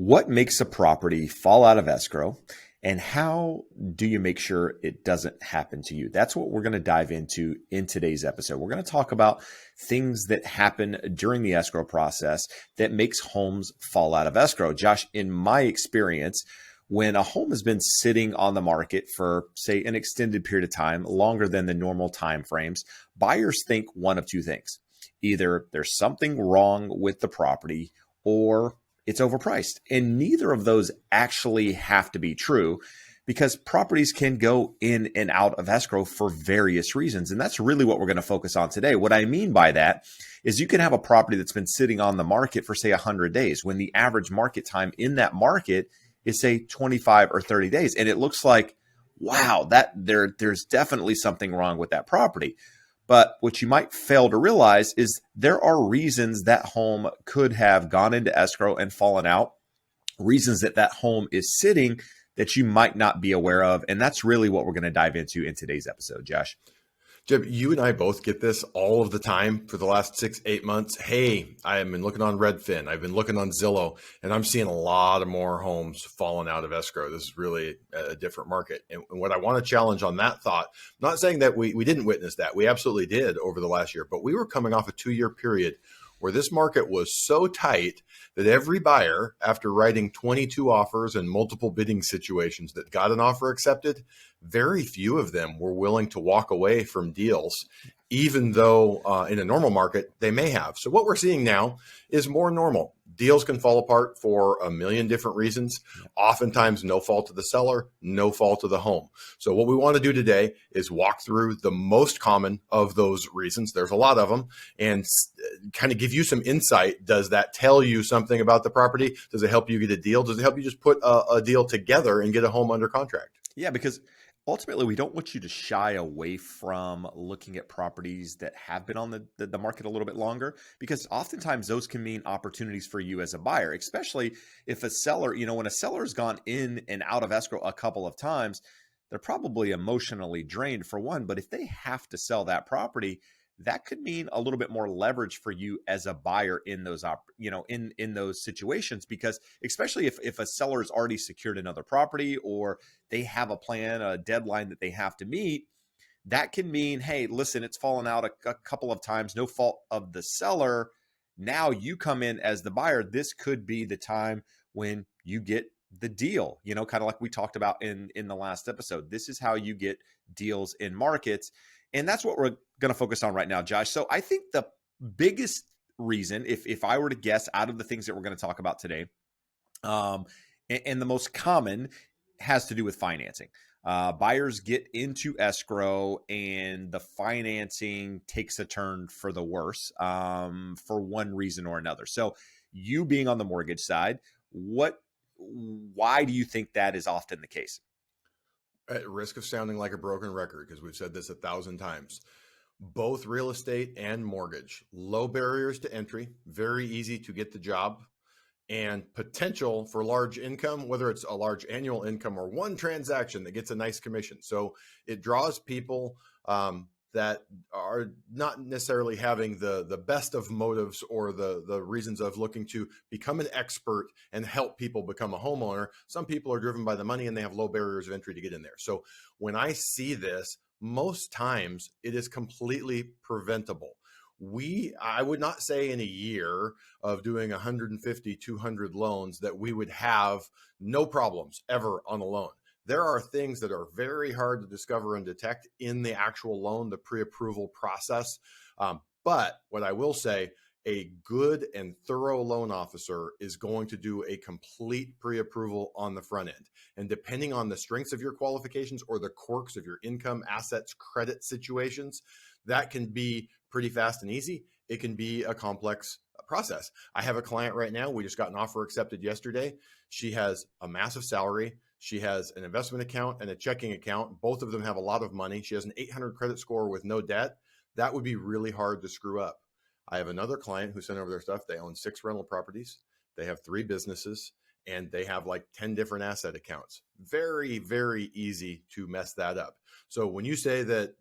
What makes a property fall out of escrow, and how do you make sure it doesn't happen to you? That's what we're going to dive into in today's episode. We're going to talk about things that happen during the escrow process that makes homes fall out of escrow. Josh, in my experience, when a home has been sitting on the market for, say, an extended period of time, longer than the normal time frames, buyers think one of two things. Either there's something wrong with the property, or it's overpriced. And neither of those actually have to be true, because properties can go in and out of escrow for various reasons. And that's really what we're going to focus on today. What I mean by that is you can have a property that's been sitting on the market for, say, 100 days, when the average market time in that market is, say, 25 or 30 days. And it looks like, wow, there's definitely something wrong with that property. But what you might fail to realize is there are reasons that home could have gone into escrow and fallen out, reasons that home is sitting that you might not be aware of. And that's really what we're going to dive into in today's episode, Josh. Jeb, you and I both get this all of the time for the last 6-8 months. Hey, I have been looking on Redfin. I've been looking on Zillow, and I'm seeing a lot of more homes falling out of escrow. This is really a different market. And what I want to challenge on that thought, not saying that we didn't witness that. We absolutely did over the last year, but we were coming off a 2-year period where this market was so tight that every buyer, after writing 22 offers and multiple bidding situations that got an offer accepted, very few of them were willing to walk away from deals, even though in a normal market, they may have. So what we're seeing now is more normal. Deals can fall apart for a million different reasons. Oftentimes, no fault of the seller, no fault of the home. So what we want to do today is walk through the most common of those reasons. There's a lot of them, and kind of give you some insight. Does that tell you something about the property? Does it help you get a deal? Does it help you just put a deal together and get a home under contract? Yeah, because ultimately, we don't want you to shy away from looking at properties that have been on the market a little bit longer, because oftentimes those can mean opportunities for you as a buyer, especially if a seller, when a seller's gone in and out of escrow a couple of times, they're probably emotionally drained, for one. But if they have to sell that property, that could mean a little bit more leverage for you as a buyer in those in those situations, because especially if a seller's already secured another property, or they have a plan, a deadline that they have to meet, that can mean, hey, listen, it's fallen out a couple of times, no fault of the seller. Now you come in as the buyer. This could be the time when you get the deal, kind of like we talked about in the last episode. This is how you get deals in markets. And that's what we're going to focus on right now, Josh. So I think the biggest reason, if I were to guess out of the things that we're going to talk about today, and the most common, has to do with financing. Buyers get into escrow and the financing takes a turn for the worse, for one reason or another. So you being on the mortgage side, why do you think that is often the case? At risk of sounding like a broken record, because we've said this 1,000 times, both real estate and mortgage, low barriers to entry, very easy to get the job, and potential for large income, whether it's a large annual income or one transaction that gets a nice commission. So it draws people that are not necessarily having the best of motives, or the reasons of looking to become an expert and help people become a homeowner. Some people are driven by the money and they have low barriers of entry to get in there. So when I see this, most times it is completely preventable. I would not say in a year of doing 150, 200 loans that we would have no problems ever on a loan. There are things that are very hard to discover and detect in the actual loan, the pre-approval process. But what I will say, a good and thorough loan officer is going to do a complete pre-approval on the front end. And depending on the strengths of your qualifications or the quirks of your income, assets, credit situations, that can be pretty fast and easy. It can be a complex process. I have a client right now. We just got an offer accepted yesterday. She has a massive salary. She has an investment account and a checking account. Both of them have a lot of money. She has an 800 credit score with no debt. That would be really hard to screw up. I have another client who sent over their stuff. They own 6 rental properties. They have 3 businesses, and they have like 10 different asset accounts. Very, very easy to mess that up. So when you say that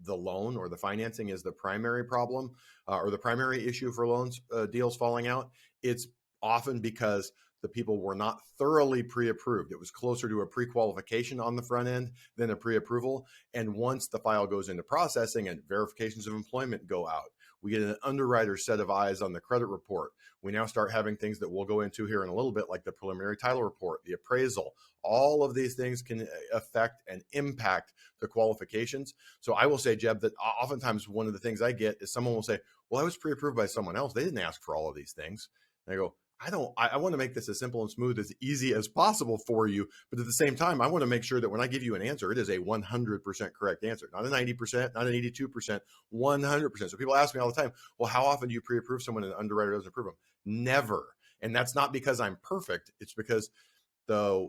the loan or the financing is the primary problem, or the primary issue for loans, deals falling out, it's often because the people were not thoroughly pre-approved. It was closer to a pre-qualification on the front end than a pre-approval. And once the file goes into processing and verifications of employment go out, we get an underwriter set of eyes on the credit report. We now start having things that we'll go into here in a little bit, like the preliminary title report, the appraisal. All of these things can affect and impact the qualifications. So I will say, Jeb, that oftentimes one of the things I get is someone will say, well, I was pre-approved by someone else. They didn't ask for all of these things. And I go, I want to make this as simple and smooth, as easy as possible for you. But at the same time, I want to make sure that when I give you an answer, it is a 100% correct answer, not a 90%, not an 82%, 100%. So people ask me all the time, well, how often do you pre-approve someone and the underwriter doesn't approve them? Never. And that's not because I'm perfect. It's because the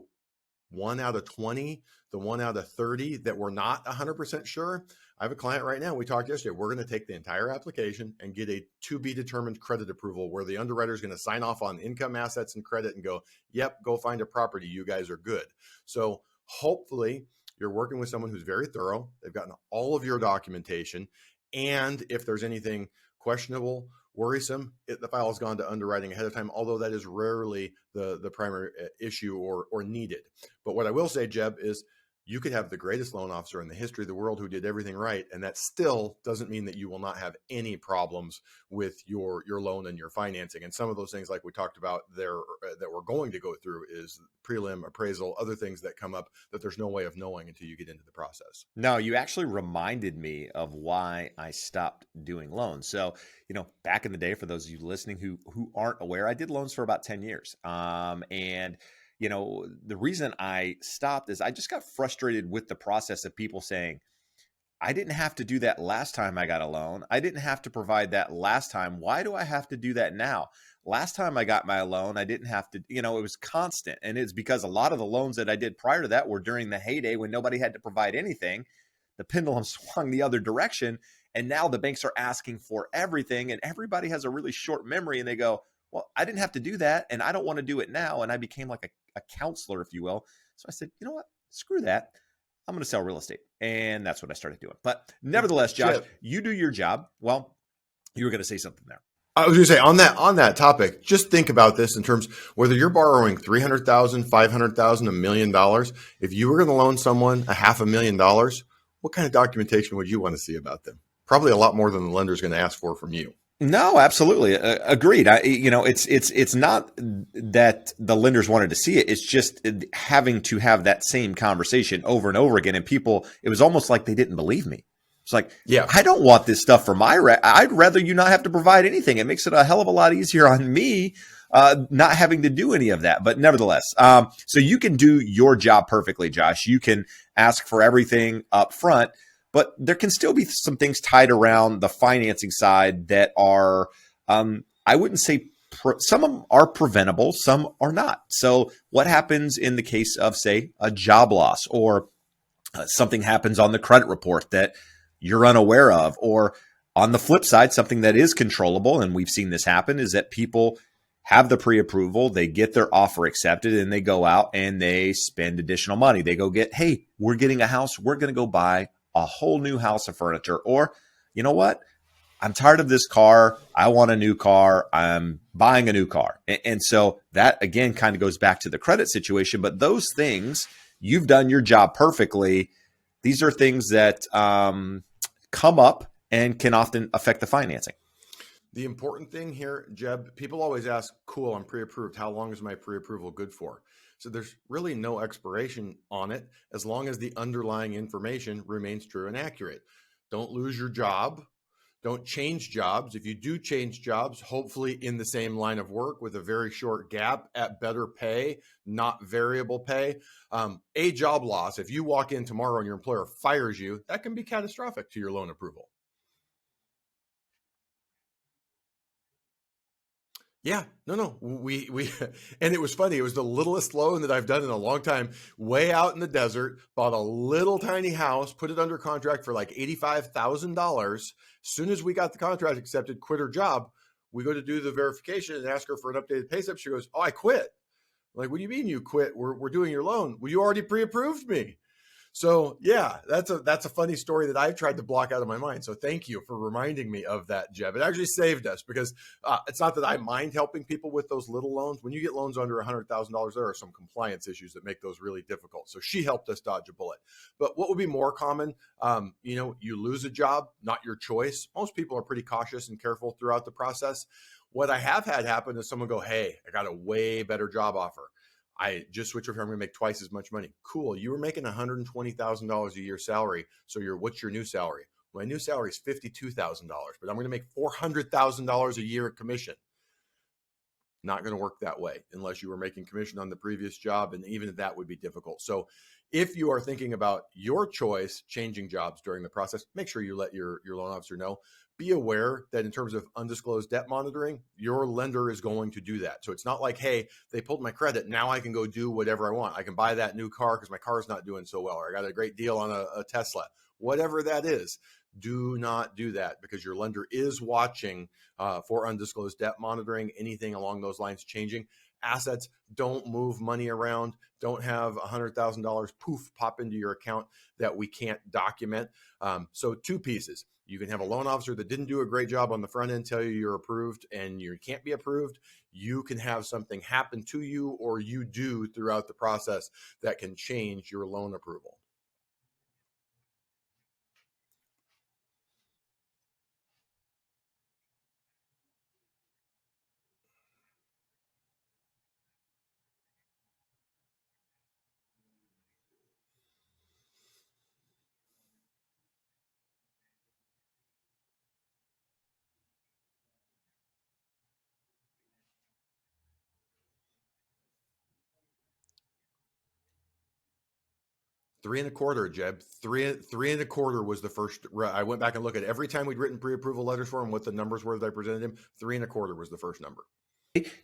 1 out of 20, the 1 out of 30 that we're not 100% sure. I have a client right now. We talked yesterday. We're going to take the entire application and get a to be determined credit approval where the underwriter is going to sign off on income, assets, and credit and go, yep, go find a property. You guys are good. So hopefully you're working with someone who's very thorough. They've gotten all of your documentation. And if there's anything questionable, worrisome, the file has gone to underwriting ahead of time, although that is rarely the primary issue or needed. But what I will say, Jeb, is you could have the greatest loan officer in the history of the world who did everything right, and that still doesn't mean that you will not have any problems with your loan and your financing. And some of those things, like we talked about there, that we're going to go through, is prelim, appraisal, other things that come up that there's no way of knowing until you get into the process. No, you actually reminded me of why I stopped doing loans. So, back in the day, for those of you listening who aren't aware, I did loans for about 10 years. And the reason I stopped is I just got frustrated with the process of people saying, I didn't have to do that last time I got a loan. I didn't have to provide that last time. Why do I have to do that now? Last time I got my loan, I didn't have to, it was constant. And it's because a lot of the loans that I did prior to that were during the heyday when nobody had to provide anything. The pendulum swung the other direction. And now the banks are asking for everything. And everybody has a really short memory. And they go, well, I didn't have to do that. And I don't want to do it now. And I became like a counselor, if you will. So I said, you know what? Screw that. I'm going to sell real estate. And that's what I started doing. But nevertheless, Josh, you do your job. Well, you were going to say something there. I was going to say on that topic, just think about this in terms whether you're borrowing $300,000, $500,000, $1 million. If you were going to loan someone $500,000, what kind of documentation would you want to see about them? Probably a lot more than the lender is going to ask for from you. No, absolutely. Agreed. It's not that the lenders wanted to see it. It's just having to have that same conversation over and over again. And people, it was almost like they didn't believe me. It's like, yeah, I don't want this stuff for I'd rather you not have to provide anything. It makes it a hell of a lot easier on me, not having to do any of that. But nevertheless, so you can do your job perfectly, Josh. You can ask for everything up front. But there can still be some things tied around the financing side that are, I wouldn't say, some of them are preventable, some are not. So what happens in the case of, say, a job loss, or something happens on the credit report that you're unaware of, or on the flip side, something that is controllable, and we've seen this happen, is that people have the pre-approval, they get their offer accepted, and they go out and they spend additional money. They go get, hey, we're getting a house, we're going to go buy a whole new house of furniture. Or, you know what? I'm tired of this car. I want a new car. I'm buying a new car. And so that, again, kind of goes back to the credit situation. But those things, you've done your job perfectly. These are things that come up and can often affect the financing. The important thing here, Jeb, people always ask, cool, I'm pre-approved. How long is my pre-approval good for? So there's really no expiration on it as long as the underlying information remains true and accurate. Don't lose your job. Don't change jobs. If you do change jobs, hopefully in the same line of work with a very short gap at better pay, not variable pay. A job loss, if you walk in tomorrow and your employer fires you, that can be catastrophic to your loan approval. Yeah, no. We and it was funny. It was the littlest loan that I've done in a long time, way out in the desert, bought a little tiny house, put it under contract for like $85,000. As soon as we got the contract accepted, quit her job. We go to do the verification and ask her for an updated pay stub. She goes, oh, I quit. I'm like, what do you mean you quit? We're doing your loan. Well, you already pre-approved me. So yeah, that's a funny story that I've tried to block out of my mind. So thank you for reminding me of that, Jeb. It actually saved us because it's not that I mind helping people with those little loans. When you get loans under $100,000, there are some compliance issues that make those really difficult. So she helped us dodge a bullet. But what would be more common? You lose a job, not your choice. Most people are pretty cautious and careful throughout the process. What I have had happen is someone go, "Hey, I got a way better job offer. I just switched over. I'm going to make twice as much money." Cool. You were making $120,000 a year salary. So what's your new salary? My new salary is $52,000, but I'm going to make $400,000 a year of commission. Not going to work that way unless you were making commission on the previous job. And even that would be difficult. So if you are thinking about your choice, changing jobs during the process, make sure you let your loan officer know. Be aware that in terms of undisclosed debt monitoring, your lender is going to do that. So it's not like, hey, they pulled my credit. Now I can go do whatever I want. I can buy that new car because my car is not doing so well, or I got a great deal on a Tesla. Whatever that is, do not do that because your lender is watching for undisclosed debt monitoring, anything along those lines changing. Assets, don't move money around. Don't have $100,000 poof pop into your account that we can't document. So two pieces. You can have a loan officer that didn't do a great job on the front end tell you you're approved and you can't be approved. You can have something happen to you or you do throughout the process that can change your loan approval. Three and a quarter, Jeb. Three and a quarter was the first. I went back and looked at every time we'd written pre-approval letters for him, what the numbers were that I presented him. 3.25 was the first number.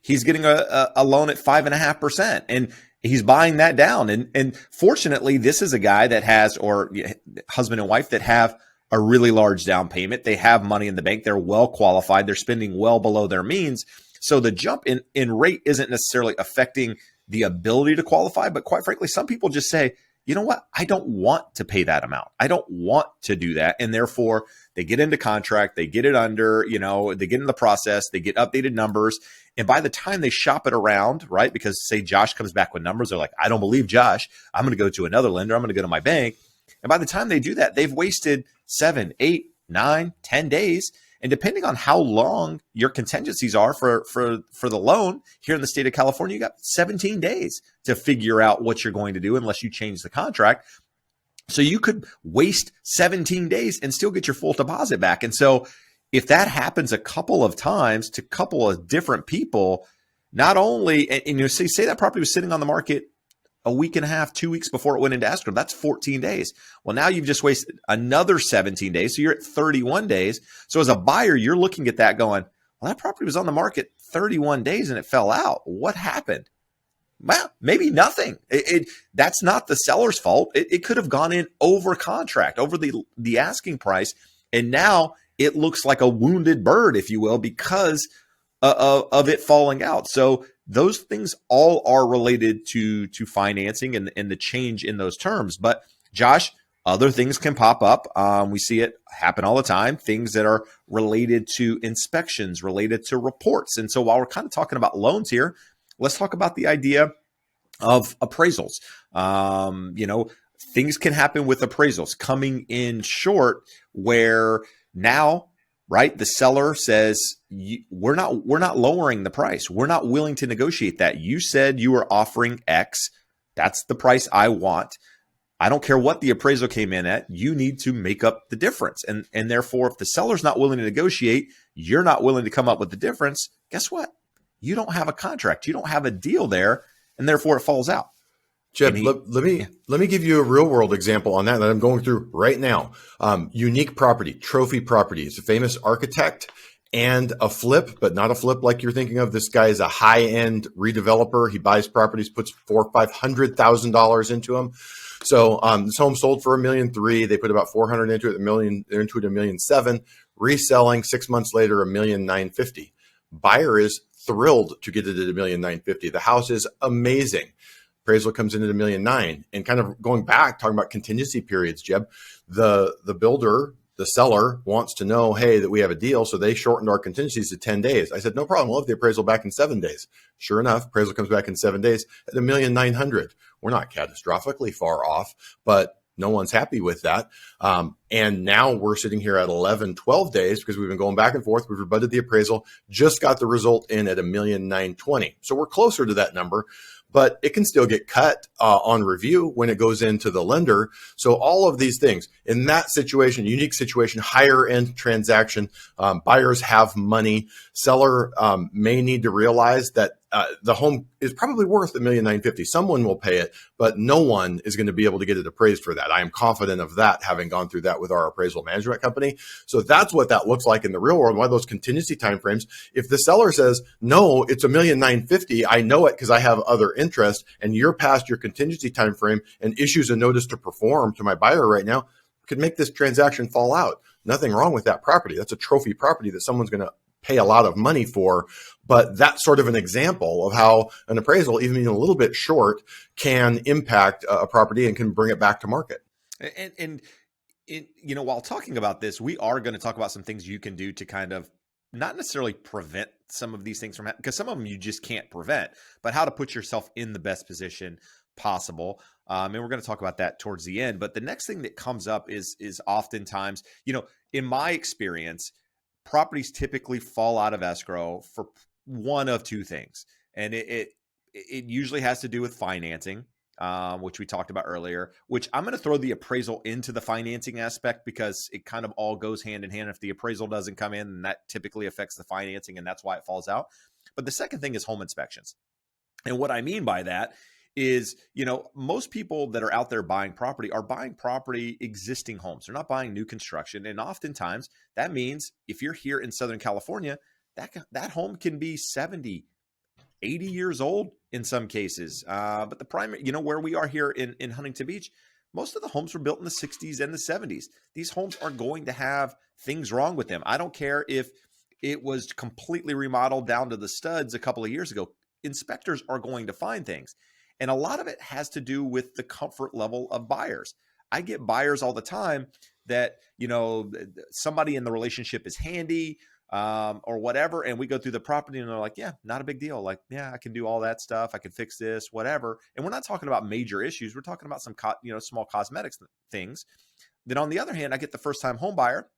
He's getting a loan at 5.5%, and he's buying that down. And fortunately, this is a guy that has, or husband and wife that have a really large down payment. They have money in the bank. They're well qualified. They're spending well below their means. So the jump in rate isn't necessarily affecting the ability to qualify. But quite frankly, some people just say, you know what? I don't want to pay that amount. I don't want to do that. And therefore, they get into contract, they get it under, they get in the process, they get updated numbers. And by the time they shop it around, right? Because say Josh comes back with numbers, they're like, I don't believe Josh. I'm going to go to another lender. I'm going to go to my bank. And by the time they do that, they've wasted 7, 8, 9, 10 days. And depending on how long your contingencies are for the loan here in the state of California, you got 17 days to figure out what you're going to do unless you change the contract. So you could waste 17 days and still get your full deposit back. And so if that happens a couple of times to a couple of different people, not only, and say that property was sitting on the market a week and a half, 2 weeks before it went into escrow, that's 14 days. Well, now you've just wasted another 17 days. So you're at 31 days. So as a buyer, you're looking at that going, well, that property was on the market 31 days and it fell out. What happened? Well, maybe nothing. That's not the seller's fault. It could have gone in over contract, over the asking price. And now it looks like a wounded bird, if you will, because of it falling out. So those things all are related to financing and the change in those terms. But Josh, other things can pop up. We see it happen all the time, things that are related to inspections, related to reports. And so while we're kind of talking about loans here, let's talk about the idea of appraisals. Things can happen with appraisals coming in short where now, right, the seller says, we're not lowering the price. We're not willing to negotiate that. You said you were offering X. That's the price I want. I don't care what the appraisal came in at. You need to make up the difference. And therefore, if the seller's not willing to negotiate, you're not willing to come up with the difference. Guess what? You don't have a contract. You don't have a deal there, and therefore it falls out. Jeb, let me give you a real world example on that I'm going through right now. Unique property, trophy property. It's a famous architect and a flip, but not a flip like you're thinking of. This guy is a high end redeveloper. He buys properties, puts $500,000 into them. So this home sold for $1.3 million. They put about $400,000 into it, $1.7 million. Reselling 6 months later, $1.95 million. Buyer is thrilled to get it at $1.95 million. The house is amazing. appraisal comes in at 1,900,000. And kind of going back, talking about contingency periods, Jeb, the builder, the seller wants to know, hey, that we have a deal. So they shortened our contingencies to 10 days. I said, no problem. We'll have the appraisal back in 7 days. Sure enough, appraisal comes back in 7 days at 1,900,000. We're not catastrophically far off, but no one's happy with that. And now we're sitting here at 11, 12 days because we've been going back and forth. We've rebutted the appraisal, just got the result in at 1,920,000. So we're closer to that number, but it can still get cut on review when it goes into the lender. So all of these things in that situation, unique situation, higher end transaction, buyers have money. Seller may need to realize that the home is probably worth $1,950,000. Someone will pay it, but no one is going to be able to get it appraised for that. I am confident of that, having gone through that with our appraisal management company. So that's what that looks like in the real world. Why those contingency timeframes? If the seller says, no, it's $1,950,000, I know it because I have other interest, and you're past your contingency timeframe and issues a notice to perform to my buyer right now, could make this transaction fall out. Nothing wrong with that property. That's a trophy property that someone's going to pay a lot of money for. But that's sort of an example of how an appraisal, even being a little bit short, can impact a property and can bring it back to market. And while talking about this, we are going to talk about some things you can do to kind of not necessarily prevent some of these things from happening, because some of them you just can't prevent, but how to put yourself in the best position possible. And we're going to talk about that towards the end. But the next thing that comes up is oftentimes, in my experience, properties typically fall out of escrow for one of two things. And it usually has to do with financing, which we talked about earlier, which I'm going to throw the appraisal into the financing aspect because it kind of all goes hand in hand. If the appraisal doesn't come in, then that typically affects the financing, and that's why it falls out. But the second thing is home inspections. And what I mean by that is, most people that are out there buying property are buying property, existing homes. They're not buying new construction. And oftentimes that means if you're here in Southern California, that home can be 70, 80 years old in some cases. But the primary, where we are here in Huntington Beach, most of the homes were built in the 60s and the 70s. These homes are going to have things wrong with them. I don't care if it was completely remodeled down to the studs a couple of years ago. Inspectors are going to find things. And a lot of it has to do with the comfort level of buyers. I get buyers all the time that, somebody in the relationship is handy, or whatever. And we go through the property and they're like, yeah, not a big deal. Like, yeah, I can do all that stuff. I can fix this, whatever. And we're not talking about major issues. We're talking about some, small cosmetics things. Then on the other hand, I get the first time home buyer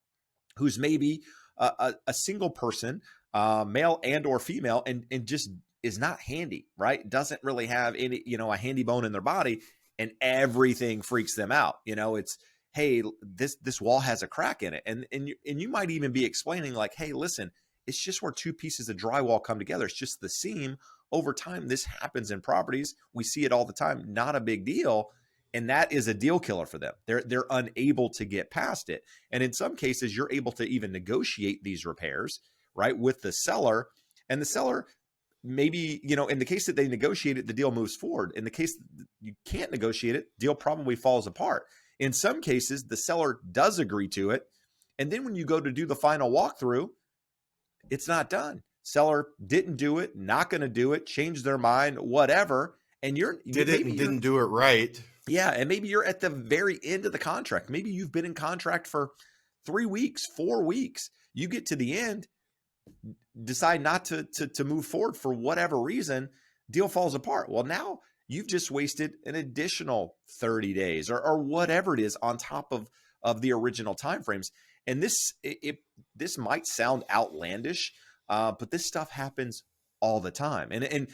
who's maybe a single person, male and or female, and just is not handy, right? Doesn't really have any, a handy bone in their body, and everything freaks them out. It's, hey, this wall has a crack in it. And you might even be explaining like, hey, listen, it's just where two pieces of drywall come together. It's just the seam. Over time, this happens in properties. We see it all the time. Not a big deal. And that is a deal killer for them. They're unable to get past it. And in some cases, you're able to even negotiate these repairs, right, with the seller. And the seller, maybe, in the case that they negotiate it, the deal moves forward. In the case that you can't negotiate it, deal probably falls apart. In some cases, the seller does agree to it. And then when you go to do the final walkthrough, it's not done. Seller didn't do it, not going to do it, changed their mind, whatever. And didn't do it right. Yeah. And maybe you're at the very end of the contract. Maybe you've been in contract for 3 weeks, 4 weeks. You get to the end, decide not to move forward for whatever reason, deal falls apart. Well, now you've just wasted an additional 30 days or whatever it is on top of the original timeframes. And this might sound outlandish, but this stuff happens all the time. And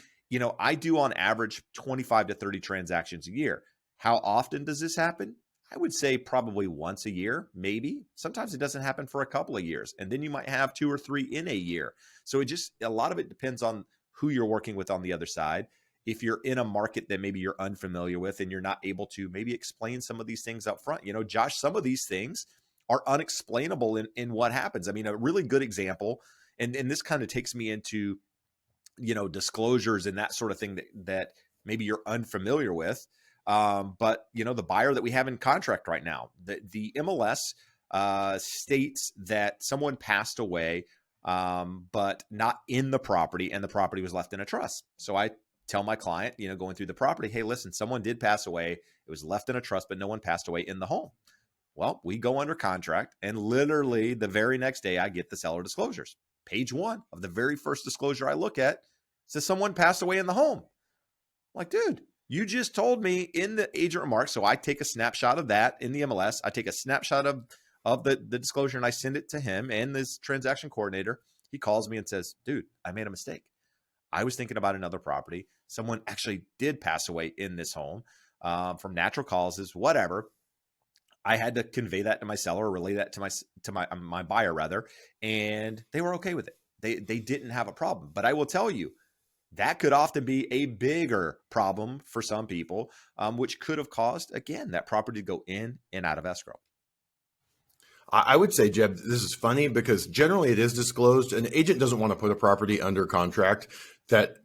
I do on average 25 to 30 transactions a year. How often does this happen? I would say probably once a year, maybe. Sometimes it doesn't happen for a couple of years. And then you might have 2 or 3 in a year. So a lot of it depends on who you're working with on the other side. If you're in a market that maybe you're unfamiliar with and you're not able to maybe explain some of these things up front, Josh, some of these things are unexplainable in what happens. I mean, a really good example, and this kind of takes me into, disclosures and that sort of thing that maybe you're unfamiliar with. But the buyer that we have in contract right now, the MLS states that someone passed away, but not in the property, and the property was left in a trust. So I tell my client, going through the property, hey, listen, someone did pass away. It was left in a trust, but no one passed away in the home. Well, we go under contract, and literally the very next day I get the seller disclosures. Page 1 of the very first disclosure I look at says someone passed away in the home. I'm like, dude, you just told me in the agent remarks. So I take a snapshot of that in the MLS. I take a snapshot of the disclosure, and I send it to him and this transaction coordinator. He calls me and says, dude, I made a mistake. I was thinking about another property. Someone actually did pass away in this home from natural causes, whatever. I had to convey that to my seller, or relay that to my buyer rather, and they were okay with it. They didn't have a problem. But I will tell you, that could often be a bigger problem for some people, which could have caused, again, that property to go in and out of escrow. I would say, Jeb, this is funny because generally it is disclosed. An agent doesn't want to put a property under contract that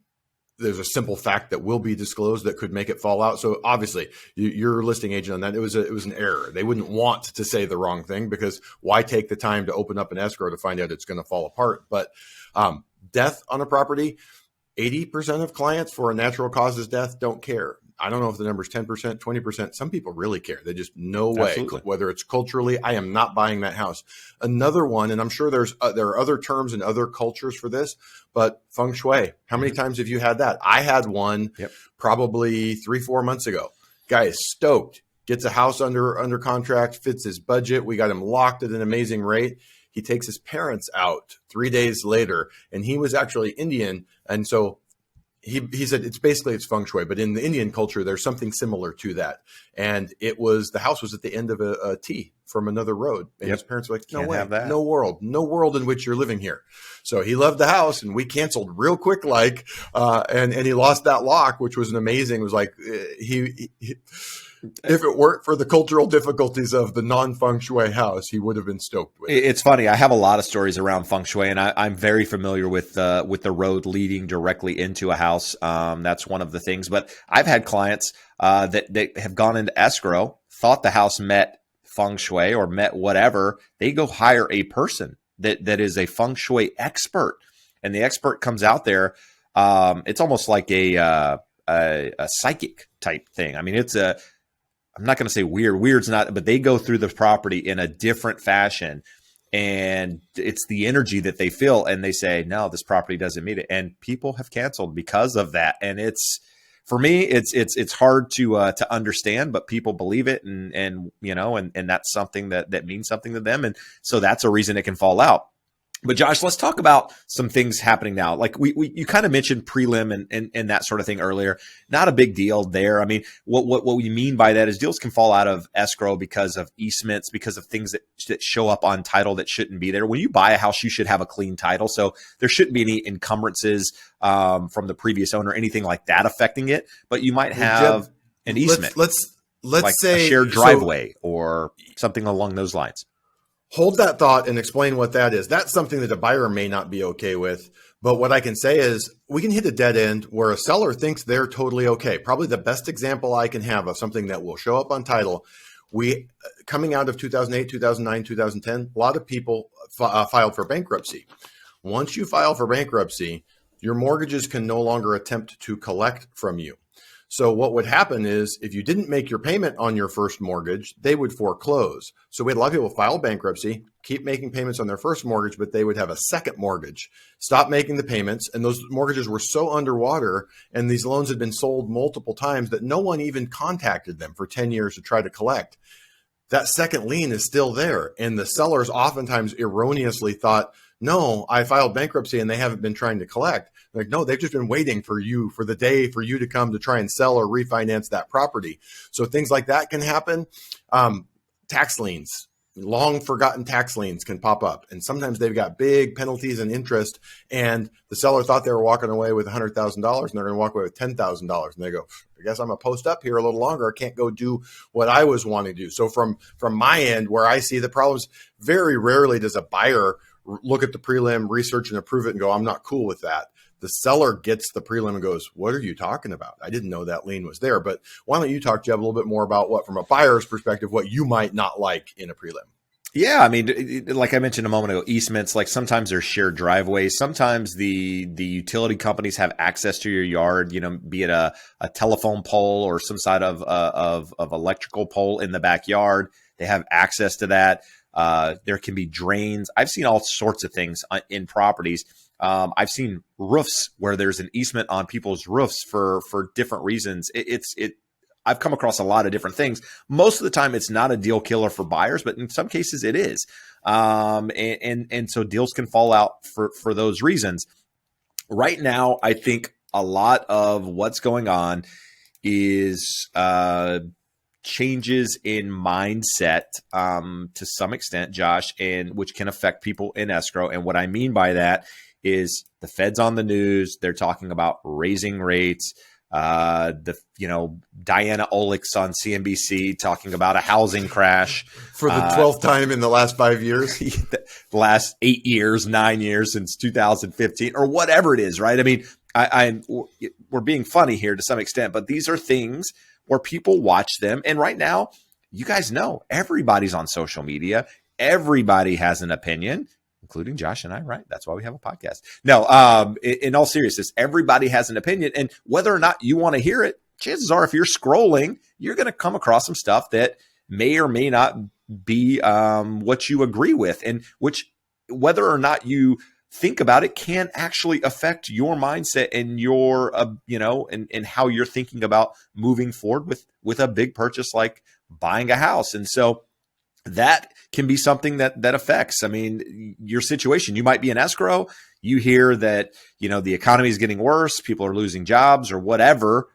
there's a simple fact that will be disclosed that could make it fall out. So obviously your listing agent on that, it was an error. They wouldn't want to say the wrong thing, because why take the time to open up an escrow to find out it's going to fall apart? But death on a property, 80% of clients for a natural causes death don't care. I don't know if the number is 10%, 20%. Some people really care. They just, no way. Absolutely. Whether it's culturally, I am not buying that house. Another one, and I'm sure there are other terms and other cultures for this, but feng shui. How many times have you had that? I had one probably 3-4 months ago. Guy is stoked, gets a house under contract, fits his budget. We got him locked at an amazing rate. He takes his parents out 3 days later, and he was actually Indian. And so he said it's feng shui, but in the Indian culture, there's something similar to that. And the house was at the end of a T from another road. And his parents were like, no way, no world in which you're living here. So he loved the house, and we canceled real quick, and he lost that lock, which was it was like, if it weren't for the cultural difficulties of the non-feng shui house, he would have been stoked with it. It's funny. I have a lot of stories around feng shui, and I'm very familiar with the road leading directly into a house. That's one of the things. But I've had clients that have gone into escrow, thought the house met feng shui or met whatever. They go hire a person that is a feng shui expert, and the expert comes out there. It's almost like a psychic type thing. I mean, I'm not going to say weird. Weird's not, but they go through the property in a different fashion, and it's the energy that they feel, and they say, no, this property doesn't meet it. And people have canceled because of that. And for me, it's hard to understand, but people believe it, and that's something that means something to them. And so that's a reason it can fall out. But Josh, let's talk about some things happening now. Like you kind of mentioned prelim and that sort of thing earlier. Not a big deal there. I mean, what we mean by that is deals can fall out of escrow because of easements, because of things that show up on title that shouldn't be there. When you buy a house, you should have a clean title, so there shouldn't be any encumbrances from the previous owner, anything like that affecting it. But you might have an easement. Let's like say a shared driveway or something along those lines. Hold that thought and explain what that is. That's something that a buyer may not be okay with. But what I can say is we can hit a dead end where a seller thinks they're totally okay. Probably the best example I can have of something that will show up on title. Coming out of 2008, 2009, 2010, a lot of people filed for bankruptcy. Once you file for bankruptcy, your mortgages can no longer attempt to collect from you. So what would happen is if you didn't make your payment on your first mortgage, they would foreclose. So we had a lot of people file bankruptcy, keep making payments on their first mortgage, but they would have a second mortgage, stop making the payments. And those mortgages were so underwater, and these loans had been sold multiple times, that no one even contacted them for 10 years to try to collect. That second lien is still there. And the sellers oftentimes erroneously thought, no, I filed bankruptcy and they haven't been trying to collect. Like, no, they've just been waiting for the day for you to come to try and sell or refinance that property. So things like that can happen. Tax liens, long forgotten tax liens can pop up. And sometimes they've got big penalties and interest. And the seller thought they were walking away with $100,000 and they're going to walk away with $10,000. And they go, I guess I'm going to post up here a little longer. I can't go do what I was wanting to do. So from my end, where I see the problems, very rarely does a buyer look at the prelim, research and approve it and go, I'm not cool with that. The seller gets the prelim and goes, what are you talking about? I didn't know that lien was there. But why don't you talk, Jeb, a little bit more about what, from a buyer's perspective, what you might not like in a prelim? Yeah, I mean, like I mentioned a moment ago, easements, like sometimes there's shared driveways. Sometimes the utility companies have access to your yard, be it a telephone pole or some side of electrical pole in the backyard. They have access to that. There can be drains. I've seen all sorts of things in properties. I've seen roofs where there's an easement on people's roofs for different reasons. I've come across a lot of different things. Most of the time, it's not a deal killer for buyers, but in some cases, it is. And so deals can fall out for those reasons. Right now, I think a lot of what's going on is changes in mindset to some extent, Josh, and which can affect people in escrow. And what I mean by that is the Fed's on the news. They're talking about raising rates. Diana Olich on CNBC talking about a housing crash For the 12th time in the last 5 years. the last 8 years, 9 years since 2015 or whatever it is, right? I mean, we're being funny here to some extent, but these are things where people watch them. And right now, you guys know everybody's on social media. Everybody has an opinion, including Josh and I, right? That's why we have a podcast. No, in all seriousness, everybody has an opinion. And whether or not you want to hear it, chances are if you're scrolling, you're going to come across some stuff that may or may not be what you agree with, and which, whether or not you think about it, can actually affect your mindset and your, and how you're thinking about moving forward with a big purchase like buying a house. And so that can be something that affects, I mean, your situation. You might be in escrow. You hear that, the economy is getting worse. People are losing jobs or whatever.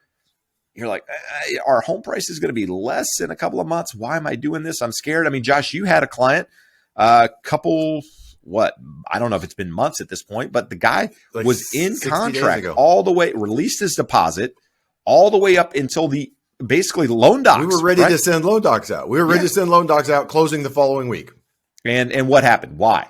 You're like, our home price is going to be less in a couple of months. Why am I doing this? I'm scared. I mean, Josh, you had a client, I don't know if it's been months at this point, but the guy Like was in 60 days contract ago. all the way, released his deposit all the way up until the basically loan docs. We were ready to send loan docs out. Closing the following week. And what happened? Why?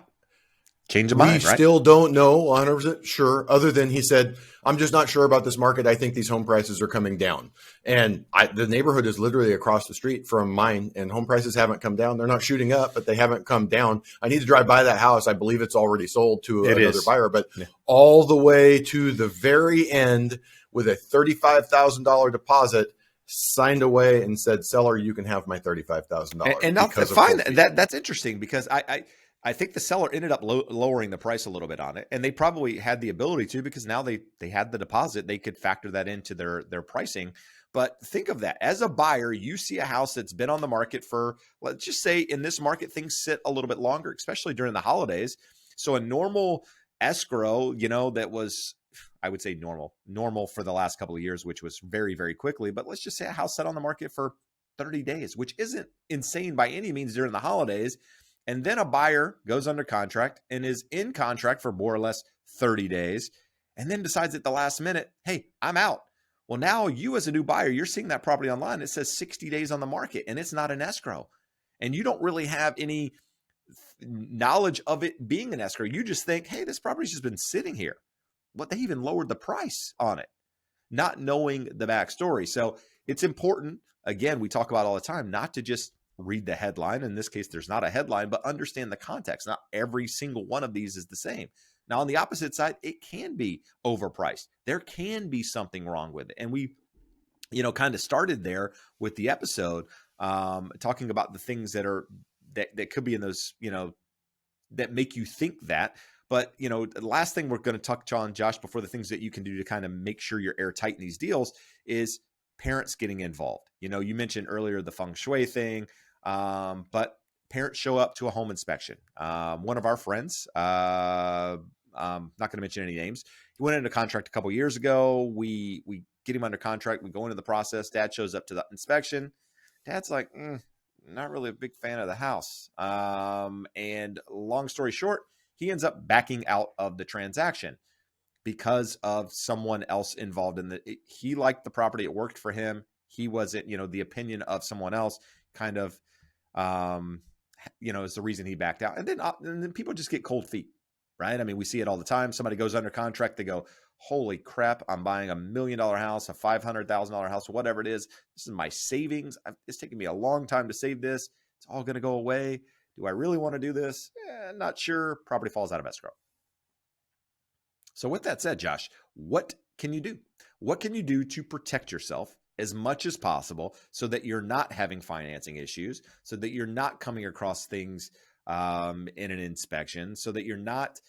Change of mind, We right? still don't know 100% sure, other than he said, I'm just not sure about this market. I think these home prices are coming down. And the neighborhood is literally across the street from mine, and home prices haven't come down. They're not shooting up, but they haven't come down. I need to drive by that house. I believe it's already sold to another buyer, but all the way to the very end with a $35,000 deposit signed away and said, seller, you can have my $35,000. And I'll find that's interesting, because I think the seller ended up lowering the price a little bit on it, and they probably had the ability to, because now they had the deposit. They could factor that into their pricing. But think of that. As a buyer, you see a house that's been on the market for, let's just say in this market, things sit a little bit longer, especially during the holidays. So a normal escrow, that was, I would say normal for the last couple of years, which was very, very quickly. But let's just say a house sat on the market for 30 days, which isn't insane by any means during the holidays. And then a buyer goes under contract and is in contract for more or less 30 days, and then decides at the last minute, hey, I'm out. Well, now you as a new buyer, you're seeing that property online. It says 60 days on the market, and it's not an escrow. And you don't really have any knowledge of it being an escrow. You just think, hey, this property's just been sitting here. What, they even lowered the price on it, not knowing the backstory. So it's important, again, we talk about all the time, not to just read the headline. In this case, there's not a headline, but understand the context. Not every single one of these is the same. Now, on the opposite side, it can be overpriced. There can be something wrong with it. And we, kind of started there with the episode, talking about the things that could be in those, that make you think that. But, the last thing we're going to touch on, Josh, before the things that you can do to kind of make sure you're airtight in these deals, is parents getting involved. You mentioned earlier the feng shui thing. But parents show up to a home inspection. One of our friends, not going to mention any names, he went into contract a couple years ago. We get him under contract. We go into the process. Dad shows up to the inspection. Dad's like, not really a big fan of the house. And long story short, he ends up backing out of the transaction because of someone else involved in he liked the property. It worked for him. He wasn't, the opinion of someone else kind of, is the reason he backed out. And then people just get cold feet, right? I mean, we see it all the time. Somebody goes under contract. They go, holy crap, I'm buying $1 million house, a $500,000 house, whatever it is. This is my savings. It's taking me a long time to save this. It's all going to go away. Do I really want to do this? Not sure. Property falls out of escrow. So with that said, Josh, what can you do? What can you do to protect yourself as much as possible so that you're not having financing issues, so that you're not coming across things in an inspection, so that you're not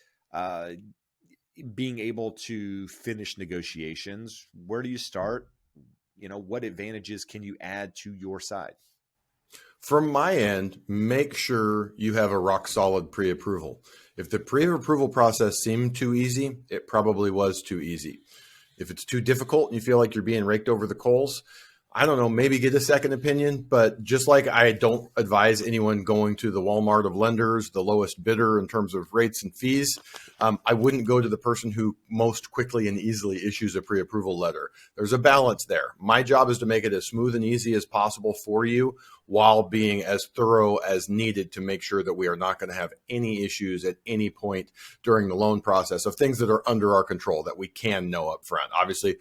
being able to finish negotiations? Where do you start? What advantages can you add to your side? From my end, make sure you have a rock solid pre-approval. If the pre-approval process seemed too easy, it probably was too easy. If it's too difficult and you feel like you're being raked over the coals, I don't know, maybe get a second opinion. But just like I don't advise anyone going to the Walmart of lenders, the lowest bidder in terms of rates and fees, I wouldn't go to the person who most quickly and easily issues a pre-approval letter. There's a balance there. My job is to make it as smooth and easy as possible for you while being as thorough as needed to make sure that we are not going to have any issues at any point during the loan process of things that are under our control that we can know up front. Obviously,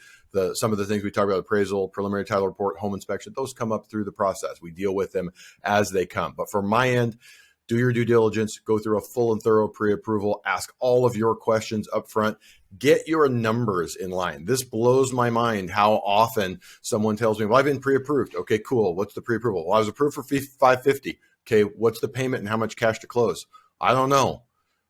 some of the things we talk about, appraisal, preliminary title report, home inspection, those come up through the process. We deal with them as they come. But from my end, do your due diligence, go through a full and thorough pre-approval, ask all of your questions up front, get your numbers in line. This blows my mind how often someone tells me, well, I've been pre-approved. Okay, cool. What's the pre-approval? Well, I was approved for $550. Okay, what's the payment and how much cash to close? I don't know.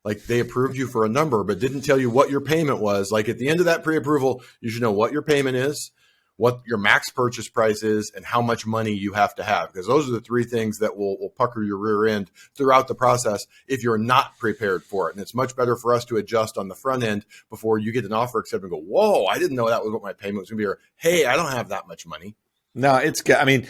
Like, they approved you for a number, but didn't tell you what your payment was. Like, at the end of that pre-approval, you should know what your payment is, what your max purchase price is, and how much money you have to have. Because those are the three things that will pucker your rear end throughout the process if you're not prepared for it. And it's much better for us to adjust on the front end before you get an offer accepted and go, whoa, I didn't know that was what my payment was going to be. Or, hey, I don't have that much money. No, it's good. I mean,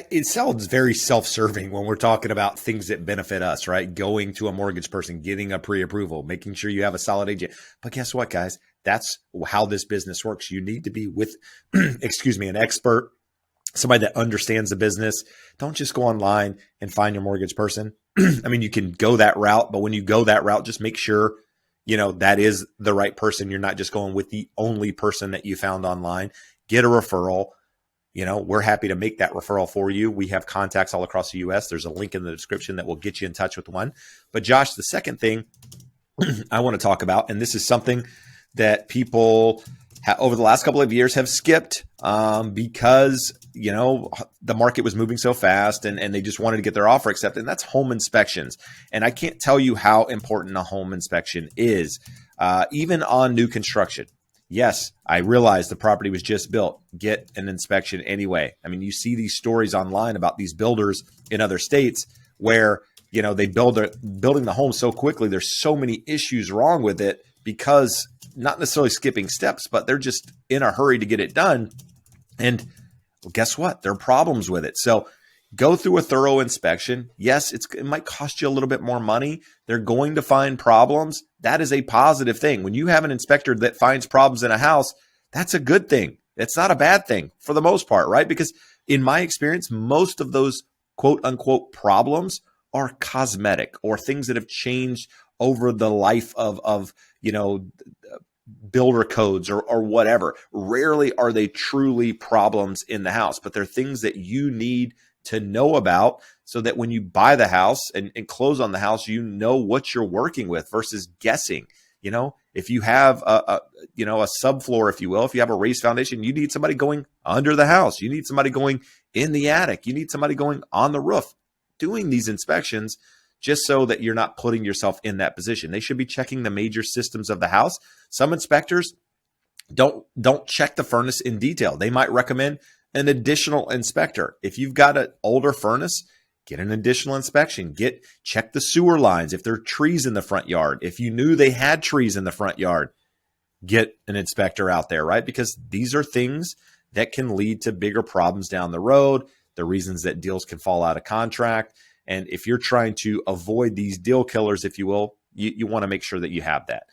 it sounds very self-serving when we're talking about things that benefit us, right? Going to a mortgage person, getting a pre-approval, making sure you have a solid agent. But guess what, guys? That's how this business works. You need to be with, an expert, somebody that understands the business. Don't just go online and find your mortgage person. I mean, you can go that route, but when you go that route, just make sure, that is the right person. You're not just going with the only person that you found online. Get a referral. We're happy to make that referral for you. We have contacts all across the U.S. There's a link in the description that will get you in touch with one. But Josh, the second thing I want to talk about, and this is something that people over the last couple of years have skipped because, the market was moving so fast and they just wanted to get their offer accepted, and that's home inspections. And I can't tell you how important a home inspection is, even on new construction. Yes, I realize the property was just built. Get an inspection anyway. I mean, you see these stories online about these builders in other states where, they building the home so quickly. There's so many issues wrong with it because not necessarily skipping steps, but they're just in a hurry to get it done. And well, guess what? There are problems with it. So go through a thorough inspection. Yes, it might cost you a little bit more money. They're going to find problems. That is a positive thing. When you have an inspector that finds problems in a house, that's a good thing. It's not a bad thing for the most part, right? Because in my experience, most of those quote unquote problems are cosmetic or things that have changed over the life of builder codes or whatever. Rarely are they truly problems in the house, but they're things that you need to know about so that when you buy the house and close on the house, you know what you're working with versus guessing. If you have a subfloor, if you will, if you have a raised foundation, you need somebody going under the house. You need somebody going in the attic. You need somebody going on the roof, doing these inspections just so that you're not putting yourself in that position. They should be checking the major systems of the house. Some inspectors don't check the furnace in detail. They might recommend an additional inspector. If you've got an older furnace, get an additional inspection. Check the sewer lines. If there are trees in the front yard, if you knew they had trees in the front yard, get an inspector out there, right? Because these are things that can lead to bigger problems down the road, the reasons that deals can fall out of contract. And if you're trying to avoid these deal killers, if you will, you want to make sure that you have that.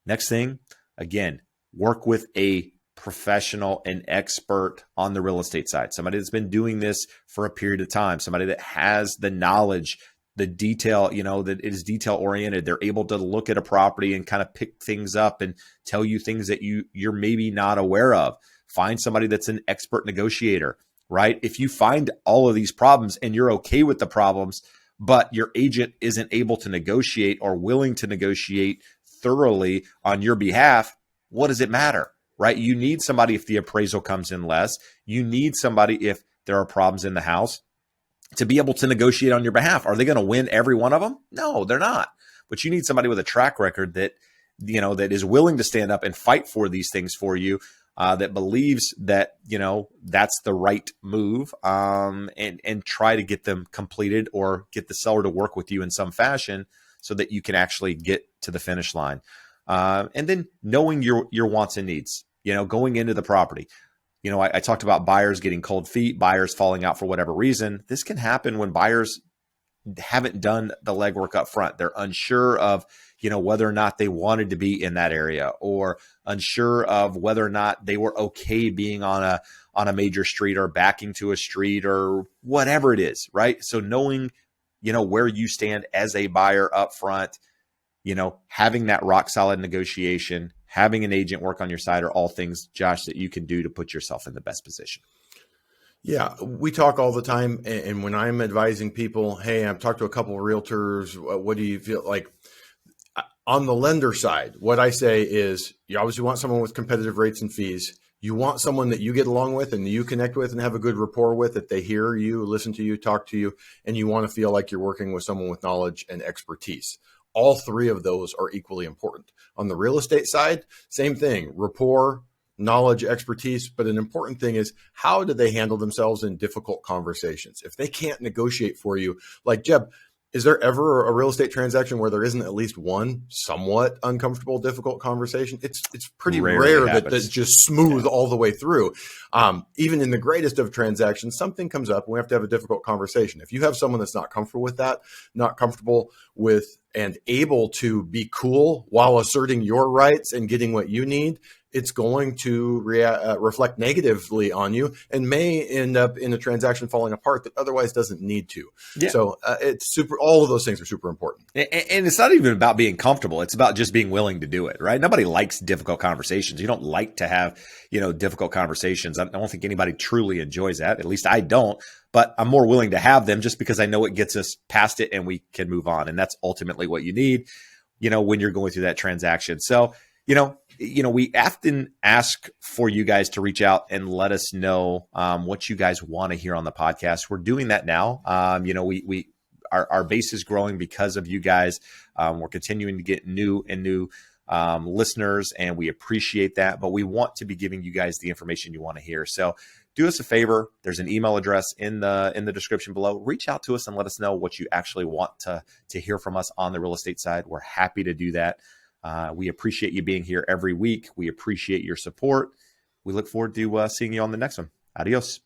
Next thing, again, work with a professional and expert on the real estate side, somebody that's been doing this for a period of time, somebody that has the knowledge, the detail, that it is detail oriented. They're able to look at a property and kind of pick things up and tell you things that you're maybe not aware of. Find somebody that's an expert negotiator, right? If you find all of these problems and you're okay with the problems, but your agent isn't able to negotiate or willing to negotiate thoroughly on your behalf, what does it matter, right? You need somebody if the appraisal comes in less. You need somebody if there are problems in the house to be able to negotiate on your behalf. Are they going to win every one of them? No, they're not. But you need somebody with a track record that, that is willing to stand up and fight for these things for you, that believes that, that's the right move, and try to get them completed or get the seller to work with you in some fashion so that you can actually get to the finish line. And then knowing your wants and needs, going into the property. I talked about buyers getting cold feet, buyers falling out for whatever reason. This can happen when buyers haven't done the legwork up front. They're unsure of, whether or not they wanted to be in that area, or unsure of whether or not they were okay being on a major street or backing to a street or whatever it is, right? So knowing, where you stand as a buyer up front, having that rock solid negotiation, having an agent work on your side are all things, Josh, that you can do to put yourself in the best position. Yeah, we talk all the time. And when I'm advising people, hey, I've talked to a couple of realtors, what do you feel like? On the lender side, what I say is you obviously want someone with competitive rates and fees. You want someone that you get along with and you connect with and have a good rapport with, that they hear you, listen to you, talk to you, and you want to feel like you're working with someone with knowledge and expertise. All three of those are equally important. On the real estate side, same thing, rapport, knowledge, expertise. But an important thing is, how do they handle themselves in difficult conversations? If they can't negotiate for you, like Jeb, is there ever a real estate transaction where there isn't at least one somewhat uncomfortable, difficult conversation? It's pretty rare that that's just smooth all the way through. Even in the greatest of transactions, something comes up and we have to have a difficult conversation. If you have someone that's not comfortable with that, not comfortable with and able to be cool while asserting your rights and getting what you need, it's going to reflect negatively on you and may end up in a transaction falling apart that otherwise doesn't need to. Yeah. So it's all of those things are super important. And it's not even about being comfortable. It's about just being willing to do it, right? Nobody likes difficult conversations. You don't like to have, difficult conversations. I don't think anybody truly enjoys that. At least I don't, but I'm more willing to have them just because I know it gets us past it and we can move on. And that's ultimately what you need, when you're going through that transaction. So, we often ask for you guys to reach out and let us know what you guys want to hear on the podcast. We're doing that now. Our base is growing because of you guys. We're continuing to get new listeners, and we appreciate that. But we want to be giving you guys the information you want to hear. So do us a favor. There's an email address in the description below. Reach out to us and let us know what you actually want to hear from us on the real estate side. We're happy to do that. We appreciate you being here every week. We appreciate your support. We look forward to seeing you on the next one. Adios.